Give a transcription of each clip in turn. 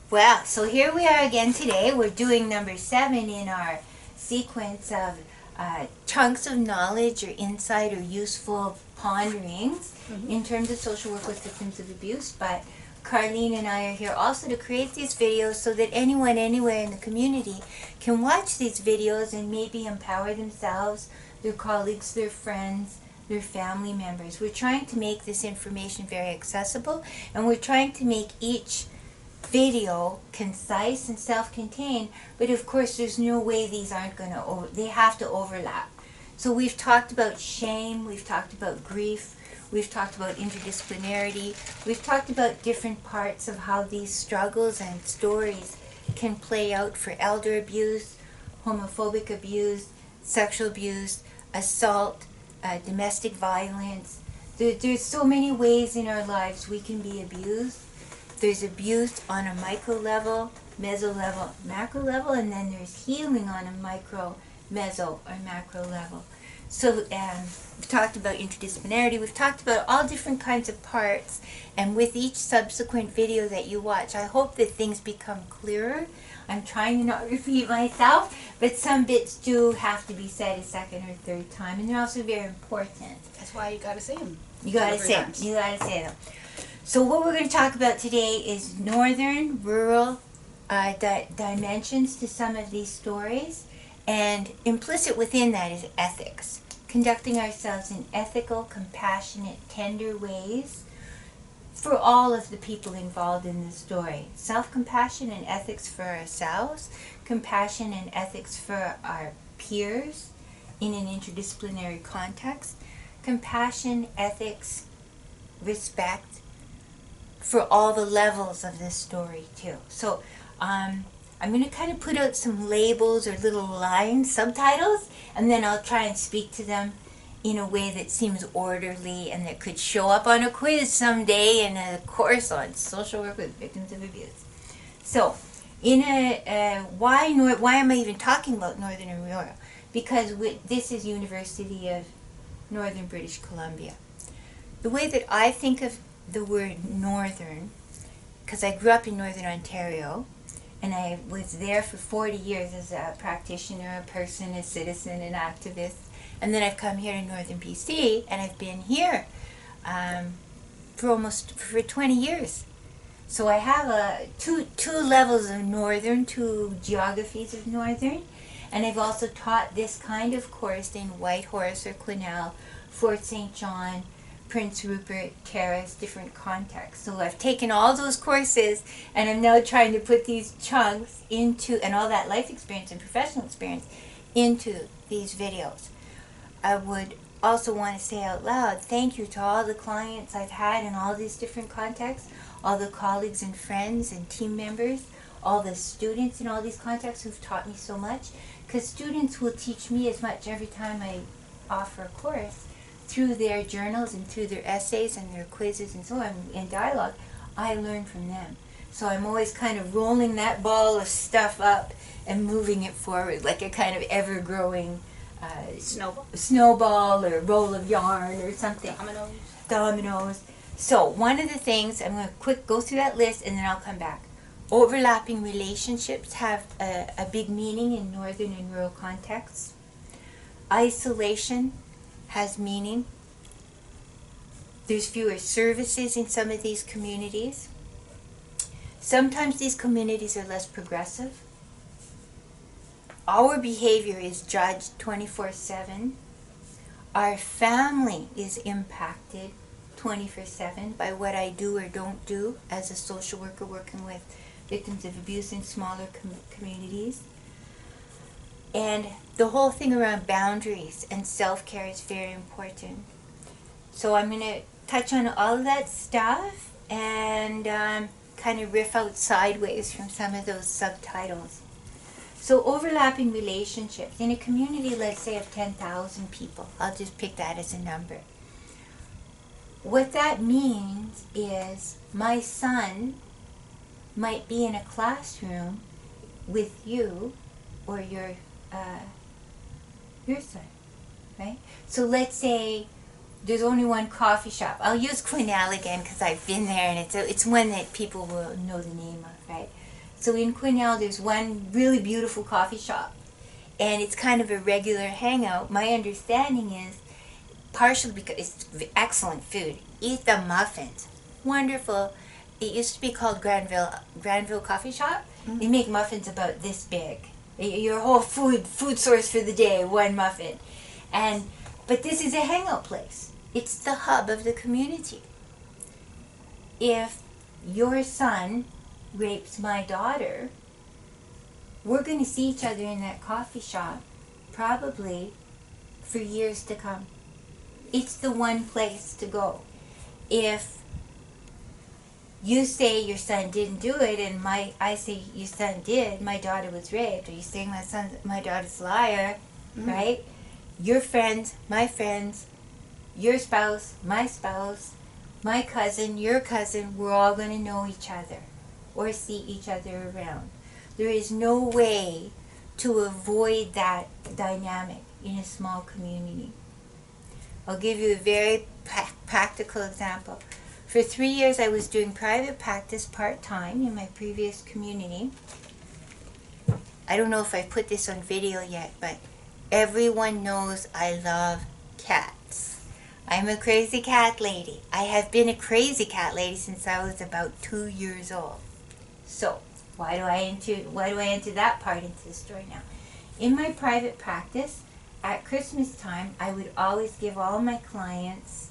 Well, so here we are again today. We're doing number 7 in our sequence of chunks of knowledge or insight or useful ponderings in terms of social work with victims of abuse. But Carlene and I are here also to create these videos so that anyone anywhere in the community can watch these videos and maybe empower themselves, their colleagues, their friends, their family members. We're trying to make this information very accessible, and we're trying to make each video concise and self-contained, but of course there's no way these aren't going to they have to overlap. So we've talked about shame, we've talked about grief, we've talked about interdisciplinarity, we've talked about different parts of how these struggles and stories can play out for elder abuse, homophobic abuse, sexual abuse, assault, domestic violence. There's so many ways in our lives we can be abused. There's abuse on a micro level, meso level, macro level, and then there's healing on a micro, meso, or macro level. So we've talked about interdisciplinarity, we've talked about all different kinds of parts, and with each subsequent video that you watch, I hope that things become clearer. I'm trying to not repeat myself, but some bits do have to be said a second or third time, and they're also very important. That's why you gotta say them. You gotta say them. You gotta say them. So what we're going to talk about today is northern, rural dimensions to some of these stories, and implicit within that is ethics. Conducting ourselves in ethical, compassionate, tender ways for all of the people involved in the story. Self-compassion and ethics for ourselves, compassion and ethics for our peers in an interdisciplinary context, compassion, ethics, respect, for all the levels of this story too. So I'm going to kind of put out some labels or little lines, subtitles, and then I'll try and speak to them in a way that seems orderly and that could show up on a quiz someday in a course on social work with victims of abuse. So in why am I even talking about Northern and Rural? Because this is University of Northern British Columbia. The way that I think of the word northern, because I grew up in Northern Ontario, and I was there for 40 years as a practitioner, a person, a citizen, an activist, and then I've come here to Northern BC, and I've been here for 20 years. So I have two levels of northern, two geographies of northern, and I've also taught this kind of course in Whitehorse or Quesnel, Fort St. John, Prince Rupert, Terrace, different contexts. So I've taken all those courses and I'm now trying to put these chunks into, and all that life experience and professional experience into these videos. I would also want to say out loud, thank you to all the clients I've had in all these different contexts, all the colleagues and friends and team members, all the students in all these contexts who've taught me so much, because students will teach me as much every time I offer a course. Through their journals and through their essays and their quizzes and so on, in dialogue, I learn from them. So I'm always kind of rolling that ball of stuff up and moving it forward like a kind of ever-growing snowball or roll of yarn or something. Dominoes. So one of the things, I'm going to go through that list and then I'll come back. Overlapping relationships have a big meaning in northern and rural contexts. Isolation has meaning. There's fewer services in some of these communities. Sometimes these communities are less progressive. Our behavior is judged 24/7. Our family is impacted 24/7 by what I do or don't do as a social worker working with victims of abuse in smaller communities. And the whole thing around boundaries and self-care is very important. So I'm going to touch on all of that stuff and kind of riff out sideways from some of those subtitles. So overlapping relationships. In a community, let's say, of 10,000 people, I'll just pick that as a number. What that means is my son might be in a classroom with you or your son, right? So let's say there's only one coffee shop. I'll use Quesnel again because I've been there and it's one that people will know the name of, right? So in Quesnel, there's one really beautiful coffee shop, and it's kind of a regular hangout. My understanding is, partially because it's excellent food. Eat the muffins. Wonderful. It used to be called Granville Coffee Shop. Mm-hmm. They make muffins about this big. Your whole food source for the day, one muffin. But this is a hangout place. It's the hub of the community. If your son rapes my daughter, we're going to see each other in that coffee shop probably for years to come. It's the one place to go. If you say your son didn't do it, and I say your son did, my daughter was raped, or you say my daughter's a liar, right? Your friends, my friends, your spouse, my cousin, your cousin, we're all going to know each other or see each other around. There is no way to avoid that dynamic in a small community. I'll give you a very practical example. For 3 years, I was doing private practice part-time in my previous community. I don't know if I put this on video yet, but everyone knows I love cats. I'm a crazy cat lady. I have been a crazy cat lady since I was about 2 years old. So, why do I enter that part into the story now? In my private practice, at Christmas time, I would always give all my clients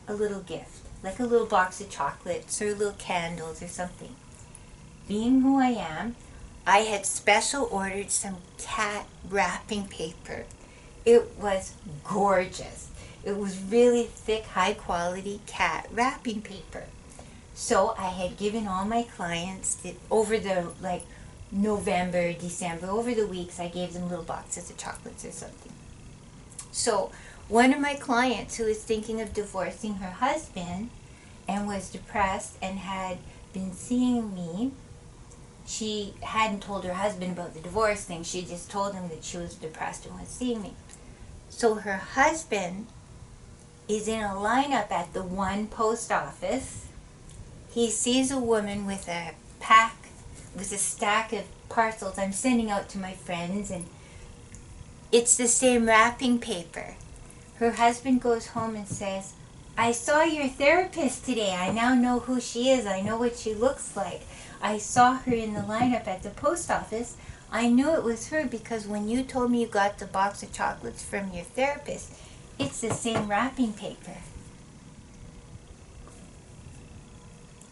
a little gift, like a little box of chocolates or little candles or something. Being who I am, I had special ordered some cat wrapping paper. It was gorgeous. It was really thick, high quality cat wrapping paper. So I had given all my clients over the November, December, over the weeks, I gave them little boxes of chocolates or something. So one of my clients who was thinking of divorcing her husband and was depressed and had been seeing me, she hadn't told her husband about the divorce thing. She just told him that she was depressed and was seeing me. So her husband is in a lineup at the one post office. He sees a woman with a stack of parcels I'm sending out to my friends, and it's the same wrapping paper. Her husband goes home and says, I saw your therapist today. I now know who she is. I know what she looks like. I saw her in the lineup at the post office. I knew it was her because when you told me you got the box of chocolates from your therapist, it's the same wrapping paper.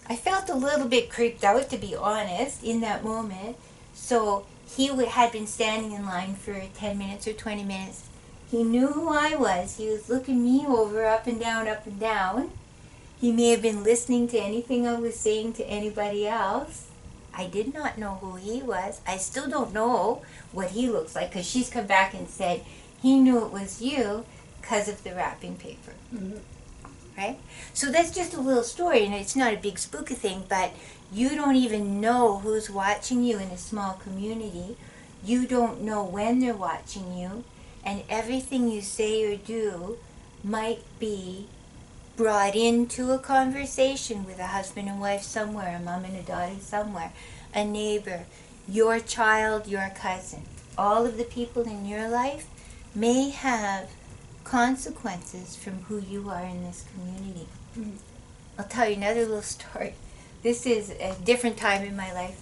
I felt a little bit creeped out, to be honest, in that moment. So he had been standing in line for 10 minutes or 20 minutes. He knew who I was. He was looking me over, up and down, up and down. He may have been listening to anything I was saying to anybody else. I did not know who he was. I still don't know what he looks like, because she's come back and said he knew it was you because of the wrapping paper. Mm-hmm. Right? So that's just a little story, and it's not a big spooky thing, but you don't even know who's watching you in a small community. You don't know when they're watching you, and everything you say or do might be brought into a conversation with a husband and wife somewhere, a mom and a daughter somewhere, a neighbor, your child, your cousin. All of the people in your life may have consequences from who you are in this community. Mm-hmm. I'll tell you another little story. This is a different time in my life.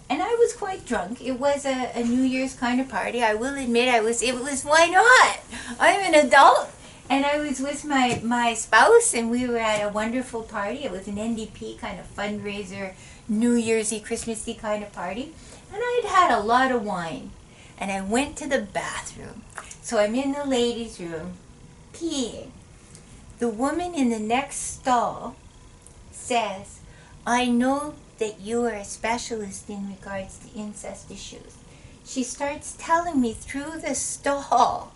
And I was quite drunk. It was a New Year's kind of party. I will admit it was, why not? I'm an adult. And I was with my spouse, and we were at a wonderful party. It was an NDP kind of fundraiser, New Year's-y, Christmas-y kind of party. And I had had a lot of wine. And I went to the bathroom. So I'm in the ladies' room, peeing. The woman in the next stall says, I know that you are a specialist in regards to incest issues. She starts telling me through the stall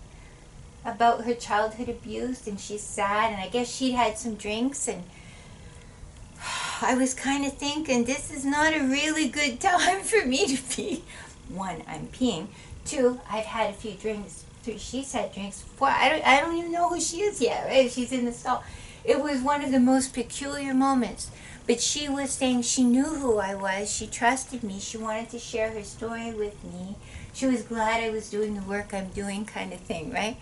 about her childhood abuse, and she's sad, and I guess she'd had some drinks, and I was kind of thinking, this is not a really good time for me to pee. One, I'm peeing. Two, I've had a few drinks. Three, she's had drinks. Four, I don't even know who she is yet, right? She's in the stall. It was one of the most peculiar moments. But she was saying she knew who I was. She trusted me. She wanted to share her story with me. She was glad I was doing the work I'm doing, kind of thing, right?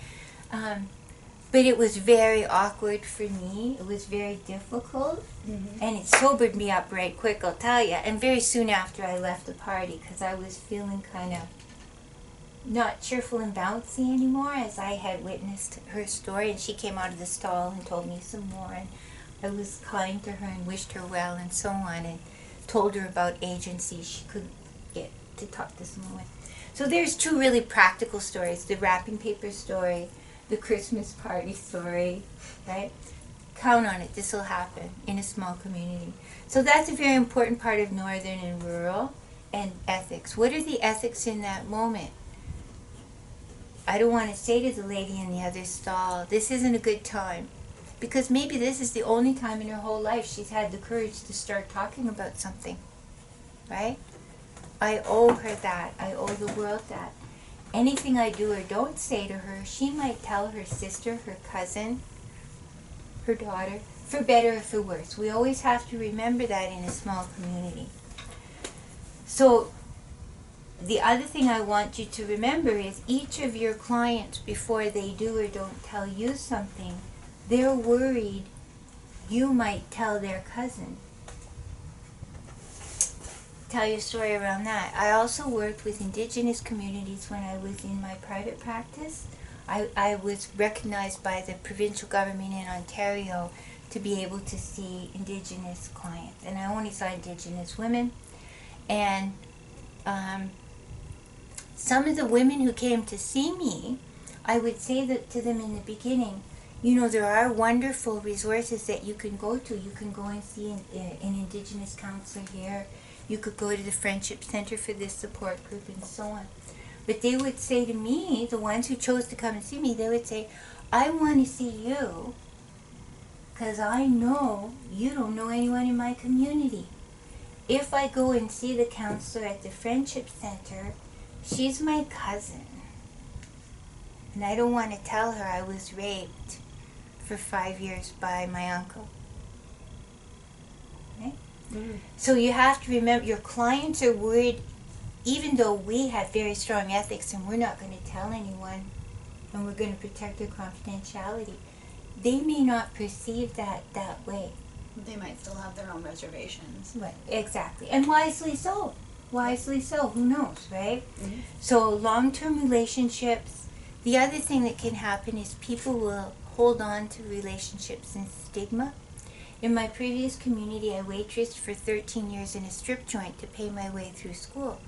But it was very awkward for me. It was very difficult. And it sobered me up right quick, I'll tell you. And very soon after I left the party, because I was feeling kind of not cheerful and bouncy anymore, as I had witnessed her story. And she came out of the stall and told me some more. And I was kind to her and wished her well and so on, and told her about agencies she could get to talk to someone with. So there's two really practical stories: the wrapping paper story, the Christmas party story, right? Count on it, this will happen in a small community. So that's a very important part of northern and rural, and ethics. What are the ethics in that moment? I don't want to say to the lady in the other stall, this isn't a good time. Because maybe this is the only time in her whole life she's had the courage to start talking about something, right? I owe her that. I owe the world that. Anything I do or don't say to her, she might tell her sister, her cousin, her daughter, for better or for worse. We always have to remember that in a small community. So the other thing I want you to remember is each of your clients, before they do or don't tell you something, they're worried you might tell their cousin. Tell your story around that. I also worked with Indigenous communities when I was in my private practice. I was recognized by the provincial government in Ontario to be able to see Indigenous clients. And I only saw Indigenous women. And some of the women who came to see me, I would say that to them in the beginning, you know, there are wonderful resources that you can go to. You can go and see an Indigenous counselor here. You could go to the Friendship Center for this support group and so on. But they would say to me, the ones who chose to come and see me, they would say, I want to see you because I know you don't know anyone in my community. If I go and see the counselor at the Friendship Center, she's my cousin. And I don't want to tell her I was raped for 5 years by my uncle. Right? So you have to remember, your clients are worried, even though we have very strong ethics and we're not going to tell anyone and we're going to protect their confidentiality, they may not perceive that way. They might still have their own reservations. Right, exactly. And wisely so. Wisely so. Who knows, right? So long-term relationships. The other thing that can happen is people will hold on to relationships and stigma. In my previous community, I waitressed for 13 years in a strip joint to pay my way through school.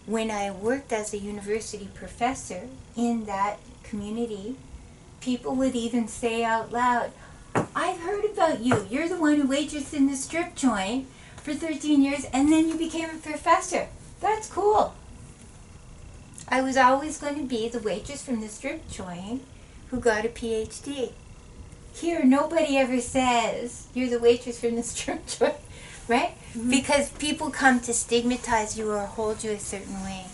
When I worked as a university professor in that community, people would even say out loud, I've heard about you. You're the one who waitressed in the strip joint for 13 years and then you became a professor. That's cool. I was always going to be the waitress from the strip joint who got a PhD. Here, nobody ever says you're the waitress from the strip joint, right? Because people come to stigmatize you or hold you a certain way.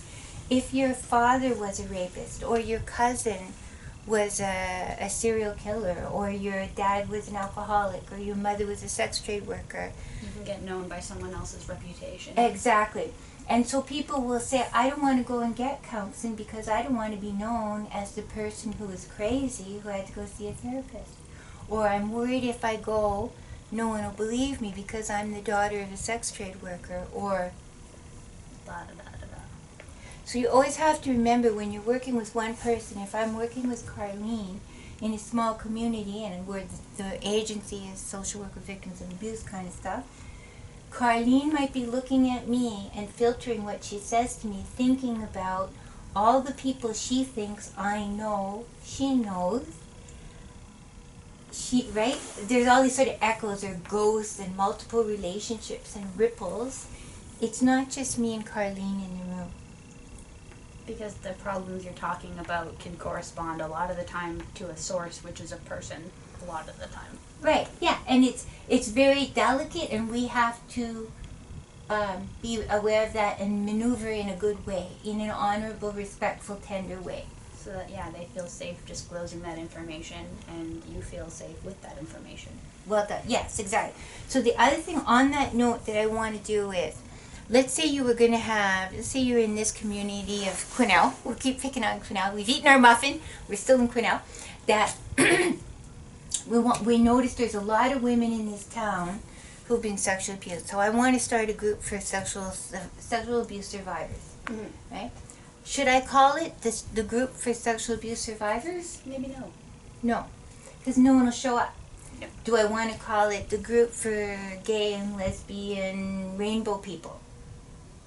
If your father was a rapist, or your cousin was a serial killer, or your dad was an alcoholic, or your mother was a sex trade worker, You can get known by someone else's reputation. Exactly. And so people will say, I don't want to go and get counseling because I don't want to be known as the person who was crazy who had to go see a therapist. Or I'm worried if I go, no one will believe me because I'm the daughter of a sex trade worker, or So you always have to remember when you're working with one person, if I'm working with Carlene in a small community and where the agency is social worker victims of abuse kind of stuff, Carlene might be looking at me and filtering what she says to me, thinking about all the people she thinks I know, she knows. Right? There's all these sort of echoes or ghosts and multiple relationships and ripples. It's not just me and Carlene in the room. Because the problems you're talking about can correspond a lot of the time to a source, which is a person, a lot of the time. Right, yeah, and it's very delicate, and we have to be aware of that and maneuver in a good way, in an honorable, respectful, tender way. So that, yeah, they feel safe disclosing that information, and you feel safe with that information. Well done. Yes, exactly. So the other thing on that note that I want to do is, let's say you were going to have, let's say you're in this community of Quesnel. We'll keep picking on Quesnel. We've eaten our muffin. We're still in Quesnel. That we noticed there's a lot of women in this town who've been sexually abused. So I want to start a group for sexual abuse survivors. Mm-hmm. Right? Should I call it the group for sexual abuse survivors? Maybe no. No, because no one will show up. Yep. Do I want to call it the group for gay and lesbian rainbow people?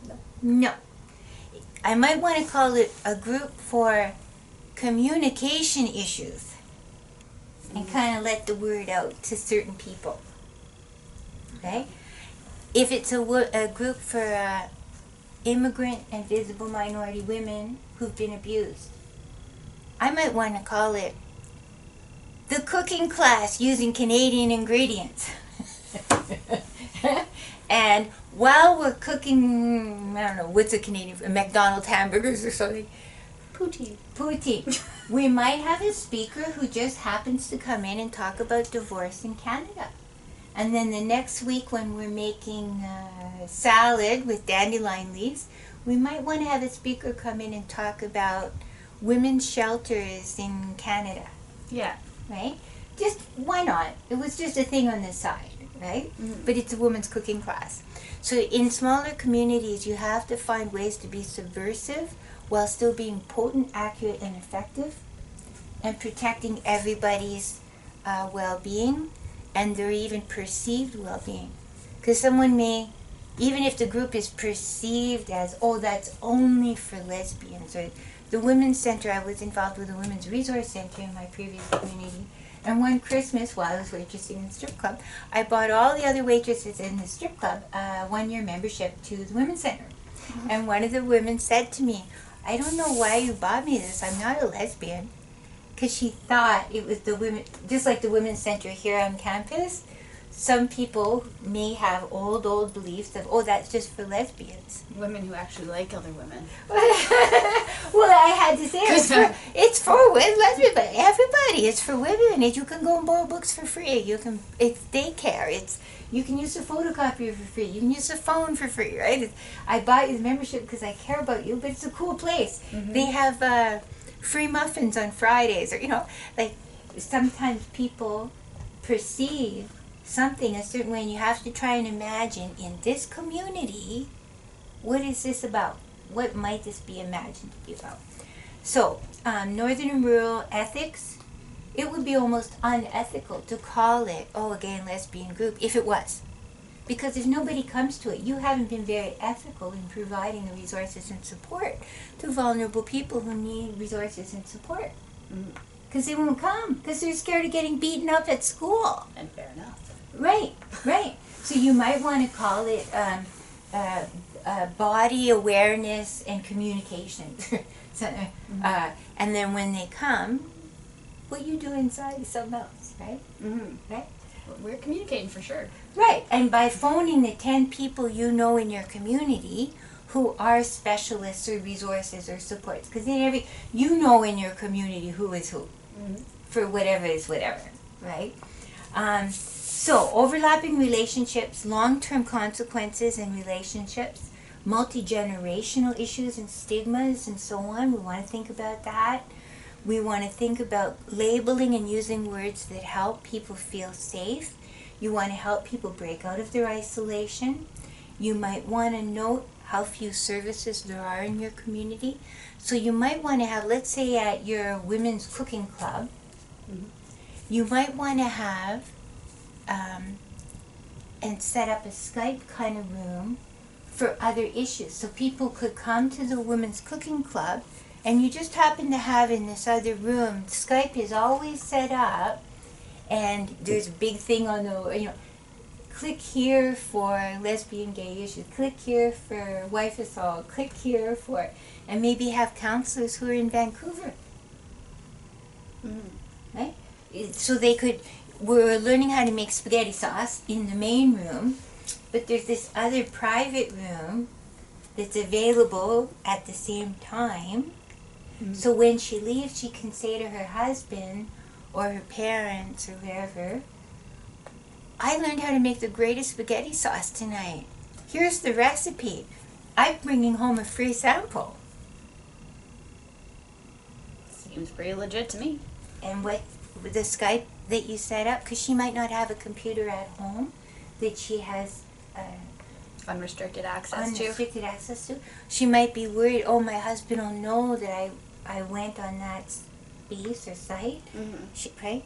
No. No. I might want to call it a group for communication issues and kind of let the word out to certain people. Okay? If it's a group for immigrant and visible minority women who've been abused, I might want to call it the cooking class using Canadian ingredients. And while we're cooking, I don't know, what's a Canadian, McDonald's hamburgers or something? Poutine. Poutine. We might have a speaker who just happens to come in and talk about divorce in Canada. And then the next week when we're making salad with dandelion leaves, we might want to have a speaker come in and talk about women's shelters in Canada. Yeah. Right? Just, why not? It was just a thing on the side, right? Mm-hmm. But it's a women's cooking class. So in smaller communities, you have to find ways to be subversive while still being potent, accurate, and effective, and protecting everybody's well-being and their even perceived well-being. Because someone may, even if the group is perceived as, oh, that's only for lesbians, or the Women's Center, I was involved with the Women's Resource Center in my previous community. And one Christmas, while I was waitressing in the strip club, I bought all the other waitresses in the strip club a one-year membership to the Women's Center. Mm-hmm. And one of the women said to me, I don't know why you bought me this. I'm not a lesbian. Because she thought it was the women, just like the Women's Center here on campus. Some people may have old beliefs of, oh, that's just for lesbians. Women who actually like other women. Well, I had to say it's for women, lesbians, but everybody. It's for women. You can go and borrow books for free. It's daycare. You can use the photocopier for free. You can use the phone for free, right? I bought you the membership because I care about you, but it's a cool place. Mm-hmm. They have free muffins on Fridays, or like sometimes people perceive something a certain way, and you have to try and imagine, in this community, what is this about? What might this be imagined to be about? So, northern and rural ethics, it would be almost unethical to call it, a gay and lesbian group, if it was. Because if nobody comes to it, you haven't been very ethical in providing the resources and support to vulnerable people who need resources and support. Because they won't come, because they're scared of getting beaten up at school. And fair enough. Right. So you might want to call it body awareness and communication. So, and then when they come, what you do inside is something else, right? Mm-hmm. Right? We're communicating for sure. Right. And by phoning the 10 people you know in your community who are specialists or resources or supports, because you know in your community who is who, mm-hmm. for whatever is whatever, right? So, overlapping relationships, long-term consequences in relationships, multi-generational issues and stigmas and so on. We want to think about that. We want to think about labeling and using words that help people feel safe. You want to help people break out of their isolation. You might want to note how few services there are in your community. So you might want to have, let's say at your women's cooking club, mm-hmm. you might want to have and set up a Skype kind of room for other issues. So people could come to the women's cooking club, and you just happen to have in this other room, Skype is always set up, and there's a big thing on the, click here for lesbian gay issues, click here for wife assault, click here for, and maybe have counselors who are in Vancouver. Mm-hmm. Right? So we're learning how to make spaghetti sauce in the main room, but there's this other private room that's available at the same time. Mm-hmm. So when she leaves, she can say to her husband or her parents or whoever, I learned how to make the greatest spaghetti sauce tonight. Here's the recipe. I'm bringing home a free sample. Seems pretty legit to me. And what the Skype that you set up, because she might not have a computer at home that she has Unrestricted access to. She might be worried, oh, my husband will know that I went on that space or site. Right?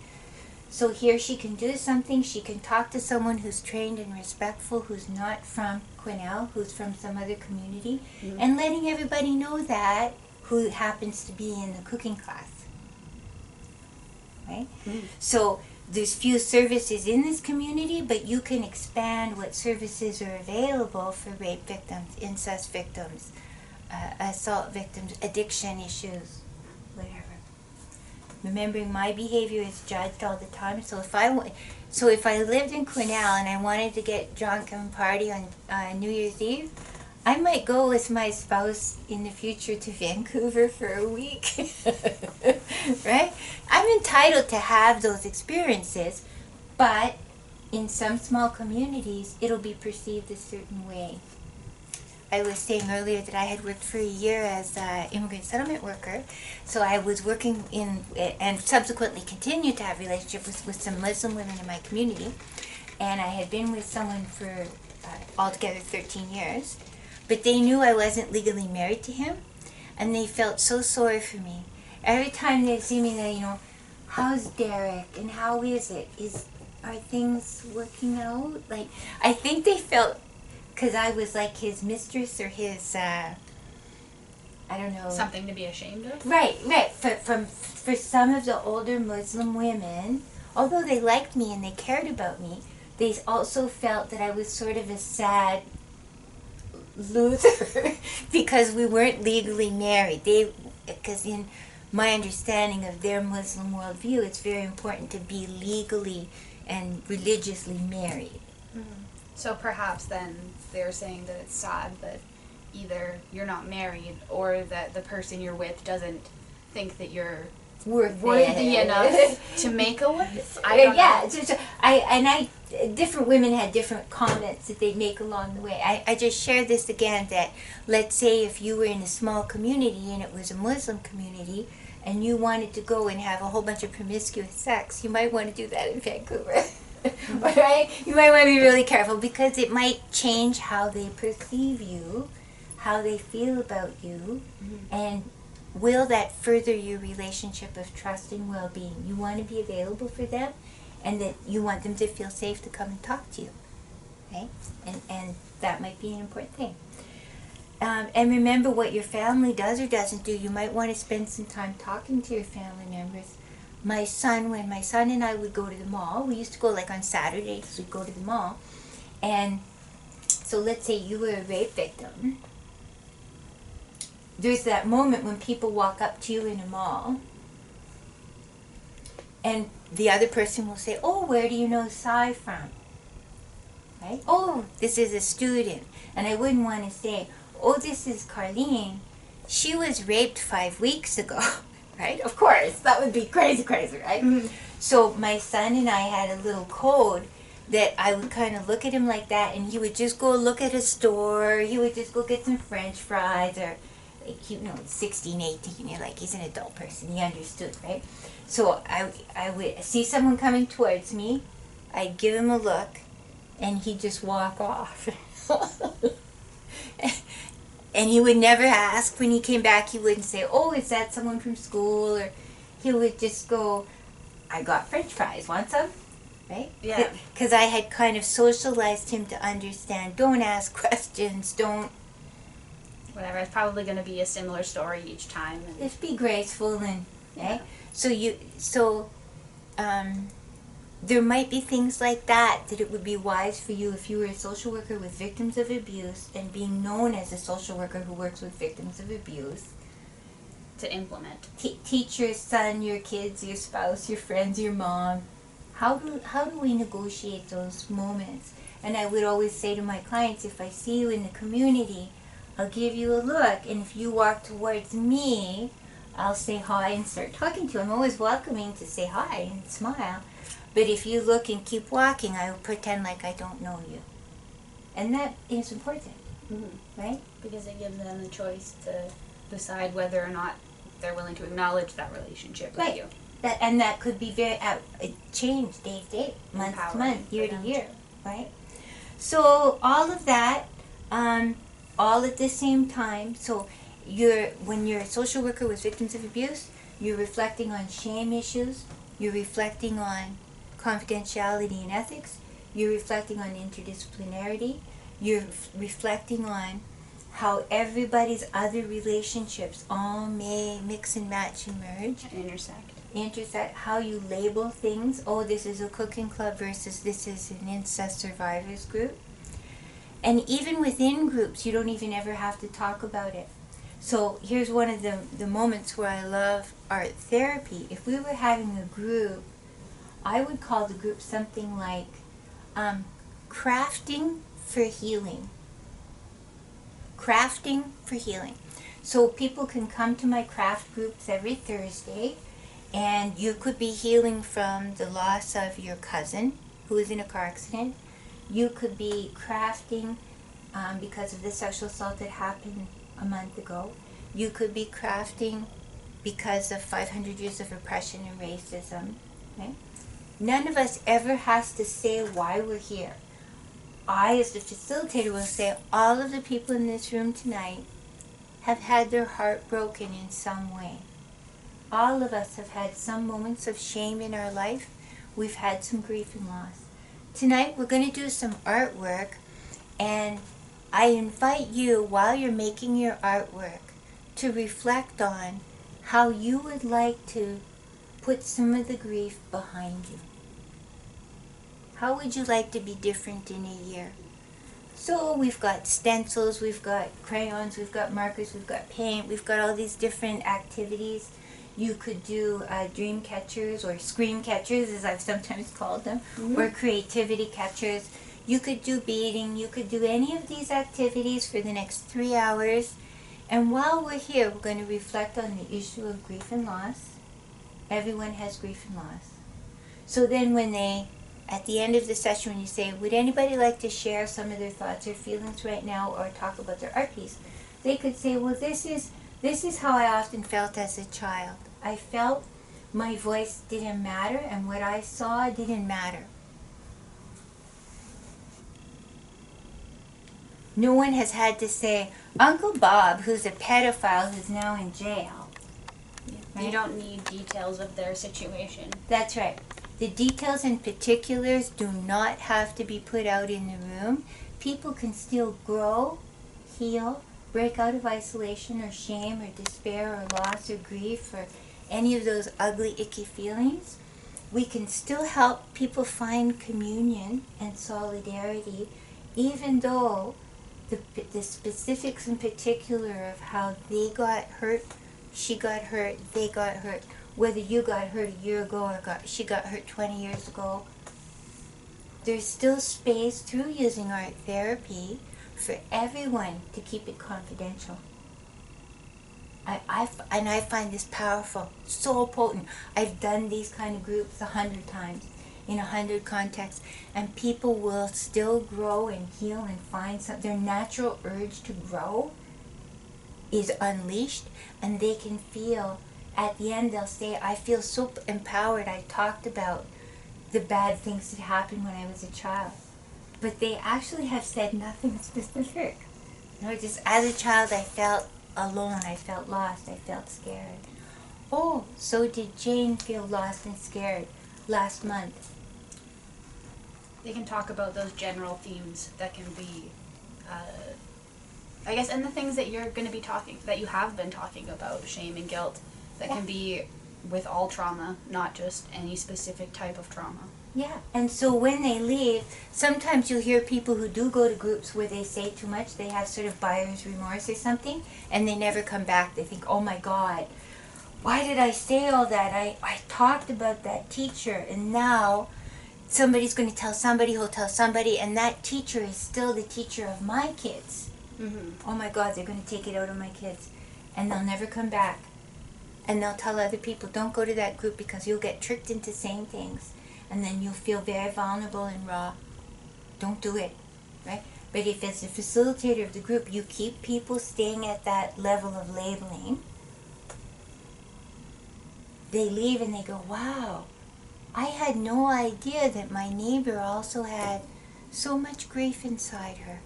So here she can do something. She can talk to someone who's trained and respectful, who's not from Quesnel, who's from some other community, and letting everybody know that who happens to be in the cooking class. Right? So there's few services in this community, but you can expand what services are available for rape victims, incest victims, assault victims, addiction issues, whatever. Remembering my behavior is judged all the time. So if I lived in Quesnel and I wanted to get drunk and party on New Year's Eve, I might go with my spouse in the future to Vancouver for a week. Right? I'm entitled to have those experiences, but in some small communities, it'll be perceived a certain way. I was saying earlier that I had worked for a year as an immigrant settlement worker, so I was working in, and subsequently continued to have relationships with some Muslim women in my community, and I had been with someone for altogether 13 years, but they knew I wasn't legally married to him, and they felt so sorry for me. Every time they see me, they, how's Derek, and how is it? Are things working out? Like, I think they felt, because I was like his mistress or his, I don't know. Something to be ashamed of? Right. For some of the older Muslim women, although they liked me and they cared about me, they also felt that I was sort of a sad loser because we weren't legally married. Because in my understanding of their Muslim worldview, it's very important to be legally and religiously married. So perhaps then they're saying that it's sad that either you're not married or that the person you're with doesn't think that you're worthy enough to make a wife. I don't know. Different women had different comments that they'd make along the way. I just shared this again that, let's say if you were in a small community and it was a Muslim community and you wanted to go and have a whole bunch of promiscuous sex, you might want to do that in Vancouver. Right? You might want to be really careful because it might change how they perceive you, how they feel about you, and will that further your relationship of trust and well-being? You want to be available for them, and that you want them to feel safe to come and talk to you. Okay? And that might be an important thing. And remember what your family does or doesn't do. You might want to spend some time talking to your family members. My son, when my son and I would go to the mall, we used to go like on Saturdays, we'd go to the mall. And so let's say you were a rape victim. There's that moment when people walk up to you in a mall and the other person will say, oh, where do you know Sai from? Right? Oh, this is a student. And I wouldn't want to say, oh, this is Carlene. She was raped 5 weeks ago. Right? Of course. That would be crazy, right? So my son and I had a little code that I would kind of look at him like that and he would just go look at a store. He would just go get some French fries or, like, 16, 18. You're like, he's an adult person. He understood, right? So I would see someone coming towards me. I'd give him a look and he'd just walk off. And he would never ask. When he came back, he wouldn't say, oh, is that someone from school? Or he would just go, I got French fries. Want some? Right? Yeah. Because I had kind of socialized him to understand, don't ask questions, don't... Whatever, it's probably going to be a similar story each time. And just be graceful and... Right? There might be things like that it would be wise for you if you were a social worker with victims of abuse and being known as a social worker who works with victims of abuse. To implement. Teach your son, your kids, your spouse, your friends, your mom. How do we negotiate those moments? And I would always say to my clients, if I see you in the community, I'll give you a look. And if you walk towards me, I'll say hi and start talking to you. I'm always welcoming to say hi and smile. But if you look and keep walking, I will pretend like I don't know you. And that is important, right? Because it gives them the choice to decide whether or not they're willing to acknowledge that relationship with you. That could be very change day to day, month to month, year to year, right? So all of that, all at the same time. So when you're a social worker with victims of abuse, you're reflecting on shame issues, you're reflecting on confidentiality and ethics, you're reflecting on interdisciplinarity, you're reflecting on how everybody's other relationships all may mix and match and merge. Intersect, how you label things. Oh, this is a cooking club versus this is an incest survivors group. And even within groups, you don't even ever have to talk about it. So here's one of the moments where I love art therapy. If we were having a group, I would call the group something like crafting for healing. Crafting for healing. So people can come to my craft groups every Thursday, and you could be healing from the loss of your cousin who was in a car accident. You could be crafting because of the sexual assault that happened a month ago. You could be crafting because of 500 years of oppression and racism. Okay? None of us ever has to say why we're here. I, as the facilitator, will say all of the people in this room tonight have had their heart broken in some way. All of us have had some moments of shame in our life. We've had some grief and loss. Tonight we're going to do some artwork, and I invite you, while you're making your artwork, to reflect on how you would like to put some of the grief behind you. How would you like to be different in a year? So we've got stencils, we've got crayons, we've got markers, we've got paint, we've got all these different activities. You could do dream catchers or scream catchers, as I've sometimes called them, or creativity catchers. You could do beading. You could do any of these activities for the next 3 hours. And while we're here, we're going to reflect on the issue of grief and loss. Everyone has grief and loss. So then when at the end of the session, when you say, would anybody like to share some of their thoughts or feelings right now or talk about their art piece, they could say, well, this is how I often felt as a child. I felt my voice didn't matter and what I saw didn't matter. No one has had to say, Uncle Bob, who's a pedophile who's now in jail. Right? You don't need details of their situation. That's right. The details and particulars do not have to be put out in the room. People can still grow, heal, break out of isolation or shame or despair or loss or grief or any of those ugly, icky feelings. We can still help people find communion and solidarity, even though the specifics in particular of how they got hurt, she got hurt, they got hurt, whether you got hurt a year ago or she got hurt 20 years ago, there's still space through using art therapy for everyone to keep it confidential. I find this powerful, so potent. I've done these kind of groups 100 times in 100 contexts, and people will still grow and heal and find something. Their natural urge to grow is unleashed, and they can feel, at the end they'll say, I feel so empowered. I talked about the bad things that happened when I was a child. But they actually have said nothing specific. You know, just as a child I felt alone, I felt lost, I felt scared. Oh, so did Jane feel lost and scared last month? They can talk about those general themes that can be, I guess, and the things that you're going to be that you have been talking about, shame and guilt, that can be with all trauma, not just any specific type of trauma. Yeah, and so when they leave, sometimes you'll hear people who do go to groups where they say too much, they have sort of buyer's remorse or something, and they never come back. They think, oh my God, why did I say all that? I talked about that teacher, and now somebody's going to tell somebody who'll tell somebody, and that teacher is still the teacher of my kids. Oh my God, they're going to take it out on my kids, and they'll never come back. And they'll tell other people, don't go to that group because you'll get tricked into saying things. and then you'll feel very vulnerable and raw. Don't do it, right? But if as a facilitator of the group, you keep people staying at that level of labeling, they leave and they go, wow, I had no idea that my neighbor also had so much grief inside her.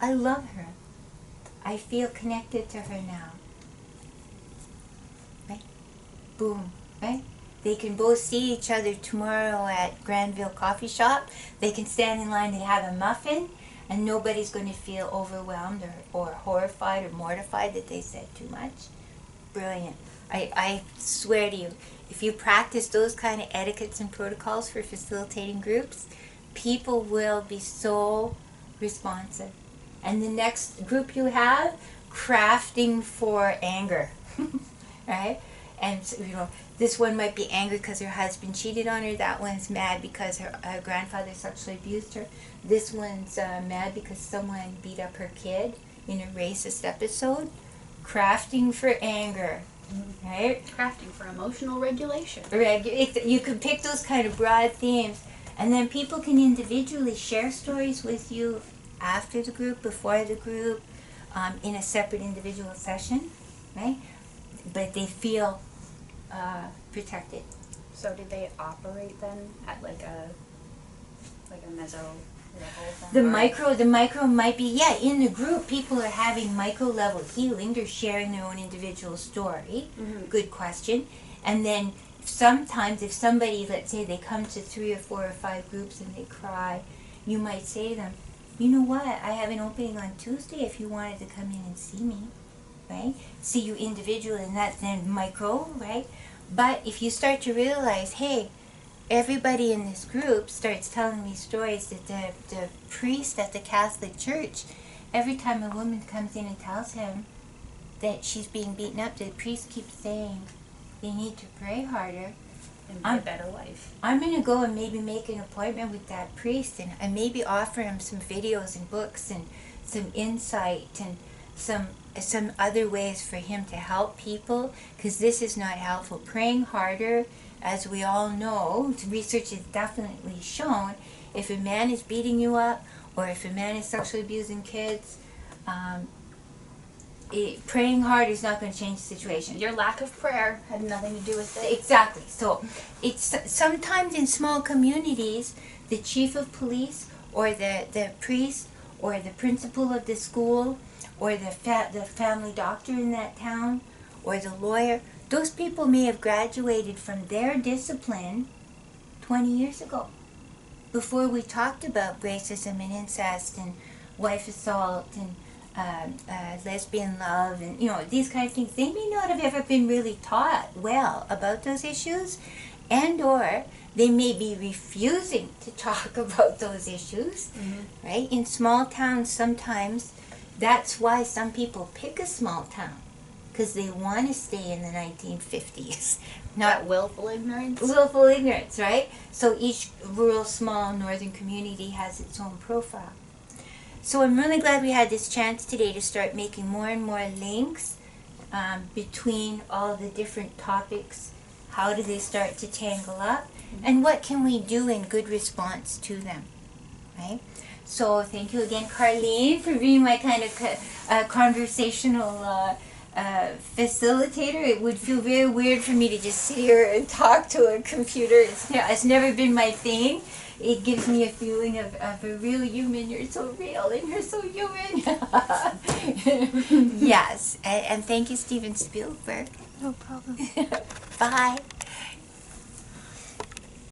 I love her. I feel connected to her now. Right? Boom. Right? They can both see each other tomorrow at Granville Coffee Shop. They can stand in line and have a muffin, and nobody's going to feel overwhelmed or horrified or mortified that they said too much. Brilliant. I swear to you, if you practice those kind of etiquettes and protocols for facilitating groups, people will be so responsive. And the next group you have, crafting for anger, right? And this one might be angry because her husband cheated on her. That one's mad because her grandfather sexually abused her. This one's mad because someone beat up her kid in a racist episode. Crafting for anger, right? Crafting for emotional regulation. You can pick those kind of broad themes, and then people can individually share stories with you after the group, before the group, in a separate individual session, right? But they feel protected. So did they operate then at like a meso level? The micro might be, in the group people are having micro level healing. They're sharing their own individual story. Mm-hmm. Good question. And then sometimes if somebody, let's say they come to 3 or 4 or 5 groups and they cry, you might say to them, you know what, I have an opening on Tuesday if you wanted to come in and see me, right? See you individually, and that's then micro, right? But if you start to realize, hey, everybody in this group starts telling me stories that the priest at the Catholic Church, every time a woman comes in and tells him that she's being beaten up, the priest keeps saying they need to pray harder and be a better wife. I'm going to go and maybe make an appointment with that priest and maybe offer him some videos and books and some insight and some other ways for him to help people, because this is not helpful. Praying harder, as we all know, research has definitely shown, if a man is beating you up or if a man is sexually abusing kids, praying hard is not going to change the situation. Your lack of prayer had nothing to do with it. Exactly. So it's sometimes in small communities, the chief of police or the priest or the principal of the school or the family doctor in that town or the lawyer, those people may have graduated from their discipline 20 years ago, before we talked about racism and incest and wife assault and lesbian love and these kind of things. They may not have ever been really taught well about those issues, and or they may be refusing to talk about those issues. Mm-hmm. Right? In small towns, sometimes that's why some people pick a small town, because they want to stay in the 1950s. Not willful ignorance. Willful ignorance, right? So each rural, small, northern community has its own profile. So I'm really glad we had this chance today to start making more and more links between all the different topics. How do they start to tangle up? Mm-hmm. And what can we do in good response to them, right? So thank you again, Carlene, for being my kind of conversational facilitator. It would feel very weird for me to just sit here and talk to a computer. It's never been my thing. It gives me a feeling of a real human. You're so real and you're so human. Yes, and thank you, Steven Spielberg. No problem. Bye.